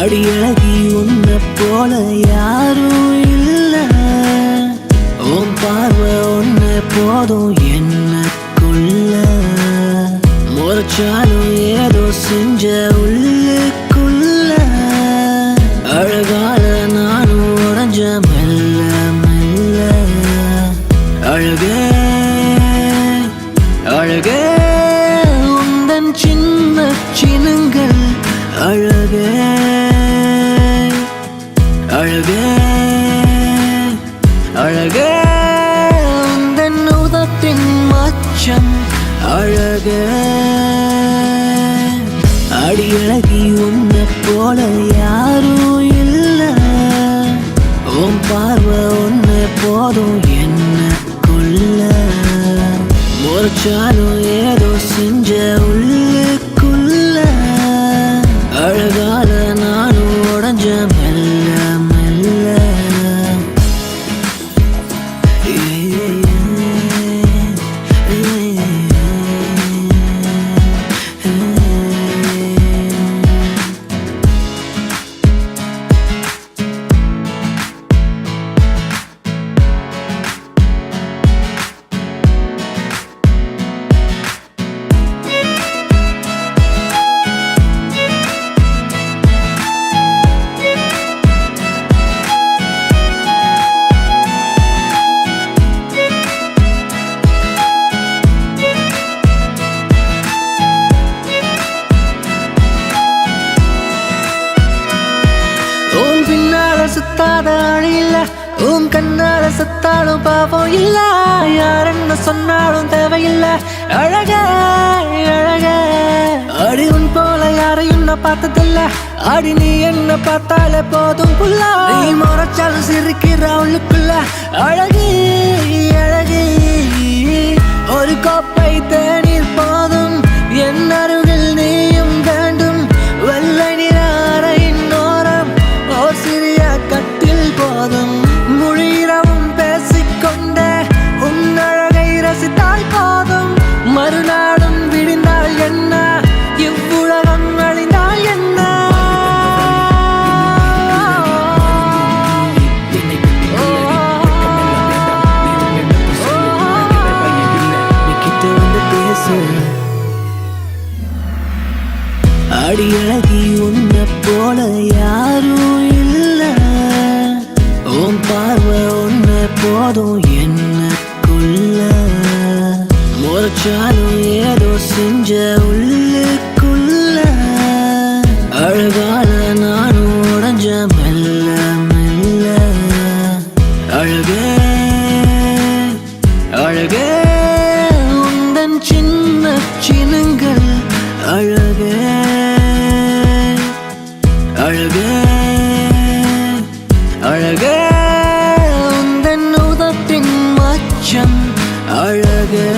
அடியழகி உன்னை போல யாரும் இல்ல. உன் பார்வை ஒன்னு போதும் என்னக்குள்ள. முறைச்சாலும் ஏதோ செஞ்ச உள்ளுக்குள்ள. அழகால நானும் உடஞ்ச மெல்ல மெல்ல. அழகே அழகே உந்தன் சின்ன சின்னங்கள். அழகே அழகே அழகே உந்தன் உதட்டின் மச்சம். அழகே அடியழகி உன்னை போல யாரும் இல்ல. உன் பார்வை ஒன்னு போதும் என்னக்குள்ள. முறைச்சாலும் ஏதோ செஞ்ச உள்ளுக்குள்ள. அழகால நானும் உடஞ்ச மெல்ல மெல்ல. சுத்தாத அழி இல்ல. உன் கண்ணால சத்தாலும் பாவம் இல்ல. யார் என்ன சொன்னாலும் தேவையில்லை. அழகே அழகே அடி உன் போல யாரையும் நான் பார்த்ததில்ல. அடி நீ என்ன பார்த்தாலே போதும் புள்ள. நீ முறைச்சாலும் சிரிக்கிற உள்ளுக்குள்ள. அழகி அழகி ஒரு கோப்பை தேநீர் போதும். என் அருகில் நீயும் வேண்டும். வெள்ளை நிற அறையின் ஓரம் ஓர் சிறிய கட்டில் போதும். முழிரவும் பேசிக்கொண்டே உன் அழகை ரசித்தால் போதும். மறுநாளும் விடிந்தால் என்ன, இவ்வுலகம் அழிந்தால் என்ன. அடியழகி உன்னை போல யாரும் இல்ல. உன் பார்வை ஒன்னு போதும் என்னக்குள்ள. முறைச்சாலும் ஏதோ செஞ்ச உள்ளுக்குள்ள. அழகால நானும் உடஞ்ச மெல்ல மெல்ல. அழகே அழகே உந்தன் சின்ன சின்னங்கள். அழகே அழகே அழகே உந்தன் உதட்டின் மச்சம். அழகே